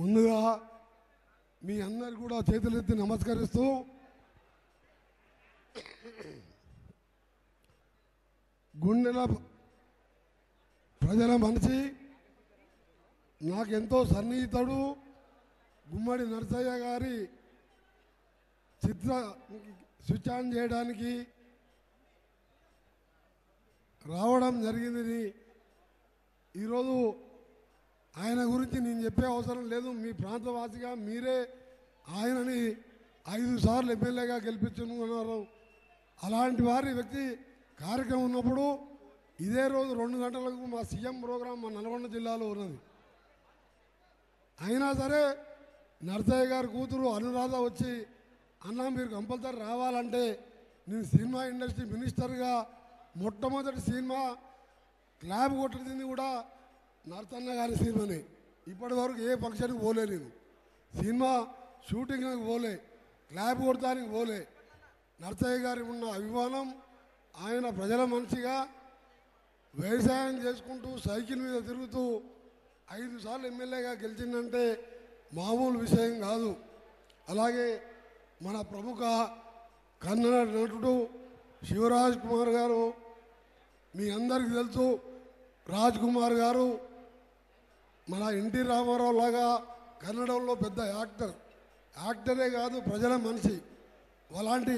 ముందుగా మీ అందరు కూడా చేతులెత్తి నమస్కరిస్తూ గుండెల ప్రజల మనిషి నాకెంతో సన్నిహితుడు గుమ్మడి నరసయ్య గారి చిత్ర స్విచ్ ఆన్ చేయడానికి రావడం జరిగింది. ఈరోజు ఆయన గురించి నేను చెప్పే అవసరం లేదు. మీ ప్రాంతవాసిగా మీరే ఆయనని 5 సార్లు ఎమ్మెల్యేగా గెలిపించుకున్నారు. అలాంటి వారి వ్యక్తి కార్యక్రమం ఉన్నప్పుడు ఇదే రోజు 2 గంటలకు మా సీఎం ప్రోగ్రాం మా నల్గొండ జిల్లాలో ఉన్నది. అయినా సరే నరసయ్య గారి కూతురు అనురాధ వచ్చి అన్న మీరు కంపల్సరీ రావాలంటే నేను సినిమా ఇండస్ట్రీ మినిస్టర్గా మొట్టమొదటి సినిమా క్లాబ్ కొట్టింది కూడా నరసన్న గారి సినిమాని. ఇప్పటి వరకు ఏ ఫంక్షన్కి పోలే, నేను సినిమా షూటింగ్కి పోలే, క్లాబ్ కొడతానికి పోలే. నరసయ్య గారికి ఉన్న అభిమానం, ఆయన ప్రజల మనిషిగా వ్యవసాయం చేసుకుంటూ సైకిల్ మీద తిరుగుతూ 5 సార్లు ఎమ్మెల్యేగా గెలిచిందంటే మామూలు విషయం కాదు. అలాగే మన ప్రముఖ కన్నడ నటుడు శివరాజ్ కుమార్ గారు, మీ అందరికీ తెలుసు. రాజ్ కుమార్ గారు మన ఎన్టీ రామారావు లాగా కన్నడంలో పెద్ద యాక్టరే కాదు, ప్రజల మనిషి. అలాంటి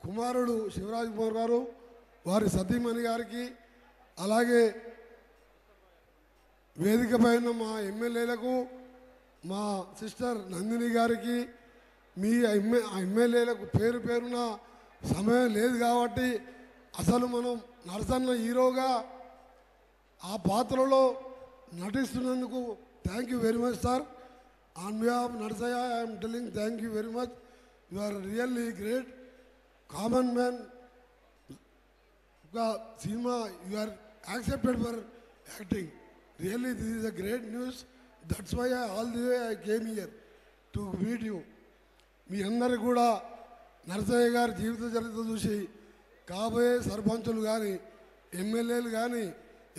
కుమారుడు శివరాజ్ కుమార్ గారు, వారి సతీమణి గారికి, అలాగే వేదిక పైన మా ఎమ్మెల్యేలకు, మా సిస్టర్ నందిని గారికి, మీ ఎమ్మెల్యేలకు పేరు పేరున సమయం లేదు కాబట్టి అసలు మనం నరసన్న హీరోగా ఆ పాత్రలో నటిస్తున్నందుకు thank you very much sir. On behalf of Narasayya I am telling thank you very much. You are really great. Common man cinema you are accepted for acting. Really this is a great news. That's why all the way I came here to meet you. మీ అందరికి కూడా నరసయ్య గారి జీవిత చరిత్ర చూసి కాబోయే సర్పంచులు కానీ, ఎమ్మెల్యేలు కానీ,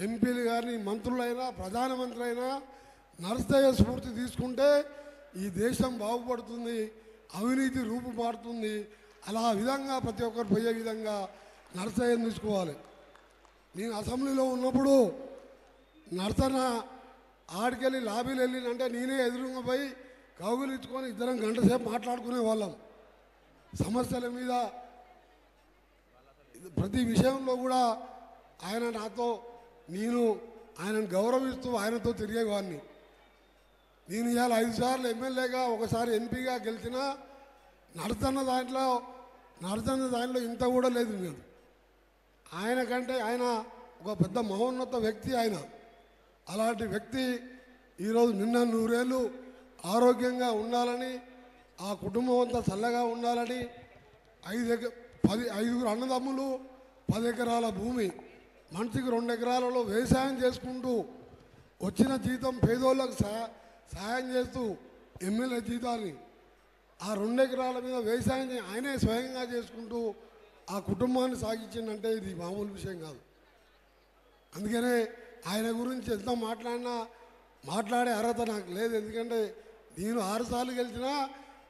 ఎంపీలు కానీ, మంత్రులైనా, ప్రధానమంత్రి అయినా నరసయ్య స్ఫూర్తి తీసుకుంటే ఈ దేశం బాగుపడుతుంది, అవినీతి రూపుమారుతుంది. అలా విధంగా ప్రతి ఒక్కరు పోయే విధంగా నరసయ్యను తీసుకోవాలి. నేను అసెంబ్లీలో ఉన్నప్పుడు నరసన్న ఆడికెళ్ళి లాబీలు వెళ్ళినంటే నేనే ఎదురుగా పోయి కౌగులించుకొని ఇద్దరం గంట సేపు మాట్లాడుకునే వాళ్ళం. సమస్యల మీద ప్రతి విషయంలో కూడా ఆయన నాతో, నేను ఆయనను గౌరవిస్తూ ఆయనతో తిరిగేవాడిని. నేను ఇవాళ 5 సార్లు ఎమ్మెల్యేగా, ఒకసారి ఎంపీగా గెలిచినా నరసన్న దాంట్లో ఇంత కూడా లేదు. నేను ఆయన కంటే ఆయన ఒక పెద్ద మహోన్నత వ్యక్తి. ఆయన అలాంటి వ్యక్తి ఈరోజు నిన్న 100 ఏళ్ళు ఆరోగ్యంగా ఉండాలని, ఆ కుటుంబం అంతా చల్లగా ఉండాలని 5 అన్నదమ్ములు 10 ఎకరాల భూమి, మనిషికి 2 ఎకరాలలో వ్యవసాయం చేసుకుంటూ వచ్చిన జీతం పేదోళ్ళకు సహాయం చేస్తూ ఎమ్మెల్యే జీతాన్ని ఆ 2 ఎకరాల మీద వ్యవసాయం ఆయనే స్వయంగా చేసుకుంటూ ఆ కుటుంబాన్ని సాగించిందంటే ఇది మామూలు విషయం కాదు. అందుకనే ఆయన గురించి ఎంత మాట్లాడినా మాట్లాడే అర్హత నాకు లేదు. ఎందుకంటే నేను 6 సార్లు గెలిచినా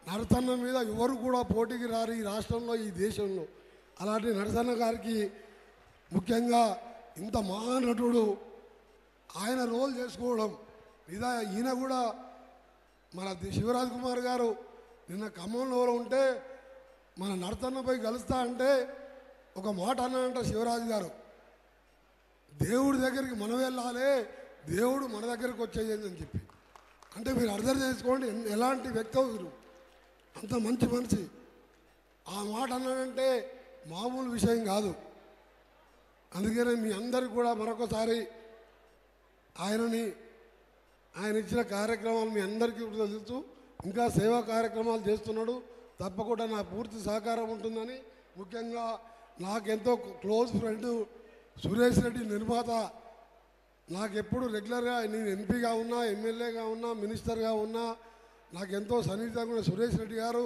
నరసన్న మీద ఎవరు కూడా పోటీకి రారు ఈ రాష్ట్రంలో, ఈ దేశంలో. అలాంటి నరసన్న గారికి ముఖ్యంగా ఇంత మహానటుడు ఆయన రోల్ చేసుకోవడం ఈయన కూడా మన శివరాజ్ కుమార్ గారు నిన్న ఖమ్మంలో ఉంటే మన నరసన్నపై కలుస్తా అంటే ఒక మాట అన్నాడంట శివరాజు గారు, దేవుడి దగ్గరికి మనం వెళ్ళాలి, దేవుడు మన దగ్గరికి వచ్చేది అని చెప్పి. అంటే మీరు అర్థం చేసుకోండి ఎలాంటి వ్యక్తి మీరు, అంత మంచి మనిషి. ఆ మాట అన్నాడంటే మామూలు విషయం కాదు. అందుకనే మీ అందరికి కూడా మరొకసారి ఆయన ఇచ్చిన కార్యక్రమాలు మీ అందరికీ తెలుసు. ఇంకా సేవా కార్యక్రమాలు చేస్తున్నాడు. తప్పకుండా నా పూర్తి సహకారం ఉంటుందని, ముఖ్యంగా నాకెంతో క్లోజ్ ఫ్రెండ్ సురేష్ రెడ్డి నిర్మాత, నాకెప్పుడు రెగ్యులర్గా నేను ఎంపీగా ఉన్నా, ఎమ్మెల్యేగా ఉన్నా, మినిస్టర్గా ఉన్నా నాకెంతో సన్నిహితంగా ఉన్న సురేష్ రెడ్డి గారు,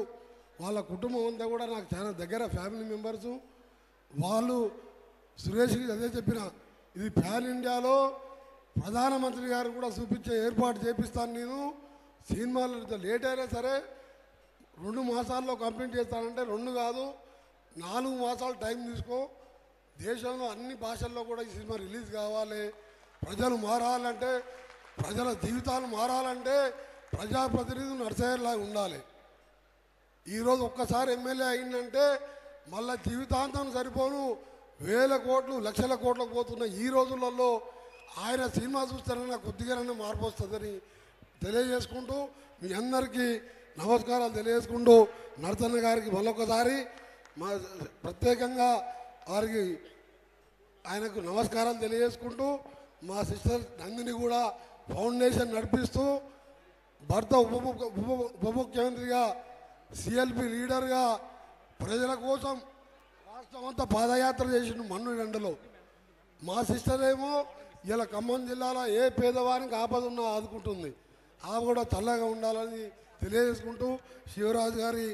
వాళ్ళ కుటుంబం అంతా కూడా నాకు చాలా దగ్గర ఫ్యామిలీ మెంబర్సు. వాళ్ళు సురేష్కి అదే చెప్పిన, ఇది ప్యాన్ ఇండియాలో ప్రధానమంత్రి గారు కూడా చూపించే ఏర్పాటు చేపిస్తాను, నేను సినిమాలు లేట్ అయినా సరే 2 మాసాల్లో కంప్లీట్ చేస్తానంటే 2 కాదు 4 మాసాలు టైం తీసుకో. దేశంలో అన్ని భాషల్లో కూడా ఈ సినిమా రిలీజ్ కావాలి. ప్రజలు మారాలంటే, ప్రజల జీవితాలు మారాలంటే ప్రజాప్రతినిధులు నడిచేలా ఉండాలి. ఈరోజు ఒక్కసారి ఎమ్మెల్యే అయిందంటే మళ్ళీ జీవితాంతం సరిపోను వేల కోట్లు లక్షల కోట్లకు పోతున్న ఈ రోజులలో ఆయన సినిమా చూస్తారన్న కొద్దిగానే మార్పు వస్తుందని తెలియజేసుకుంటూ మీ అందరికీ నమస్కారాలు తెలియజేసుకుంటూ నరసన్న గారికి మరొకసారి మా ప్రత్యేకంగా వారికి ఆయనకు నమస్కారాలు తెలియజేసుకుంటూ మా సిస్టర్ నందిని కూడా ఫౌండేషన్ నడిపిస్తూ భర్త ఉప ముఖ్యమంత్రిగా సిఎల్పి లీడర్గా ప్రజల కోసం రాష్ట్రం అంతా పాదయాత్ర చేసిన మన్ను ఎండలో. మా సిస్టర్ ఏమో ఇలా ఖమ్మం జిల్లాలో ఏ పేదవానికి ఆపద ఉన్నా ఆదుకుంటుంది. ఆమె కూడా చల్లగా ఉండాలని తెలియజేసుకుంటూ శివరాజు గారి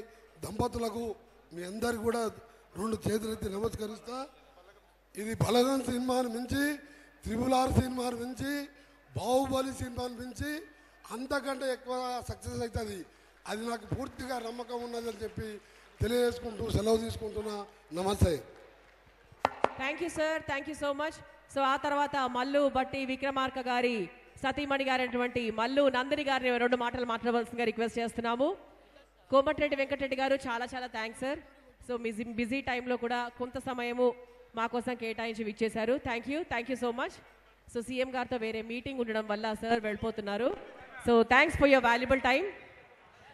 దంపతులకు మీ అందరికి కూడా 2 చేతులెత్తి నమస్కరిస్తా. ఇది బలగం సినిమాను మించి, RRR సినిమాను మించి, బాహుబలి సినిమాను మించి అంతకంటే ఎక్కువ సక్సెస్ అవుతుంది. అది నాకు పూర్తిగా నమ్మకం ఉన్నదని చెప్పి తెలియజేసుకుంటూ సెలవు తీసుకుంటున్నా. నమస్తే. Thank you sir, thank you so much. So ఆ తర్వాత మల్లు బట్టి విక్రమార్క గారి సతీమణి గారైనటువంటి మల్లు నందిని గారిని 2 మాటలు మాట్లాడవలసిందిగా రిక్వెస్ట్ చేస్తున్నాము. కోమటిరెడ్డి వెంకటరెడ్డి గారు చాలా చాలా థ్యాంక్స్ సార్. సో బిజీ టైంలో కూడా కొంత సమయము మా కోసం కేటాయించి ఇచ్చేశారు. Thank you so much. So CM గారితో వేరే మీటింగ్ ఉండడం వల్ల సార్ వెళ్ళిపోతున్నారు. So thanks for your valuable time.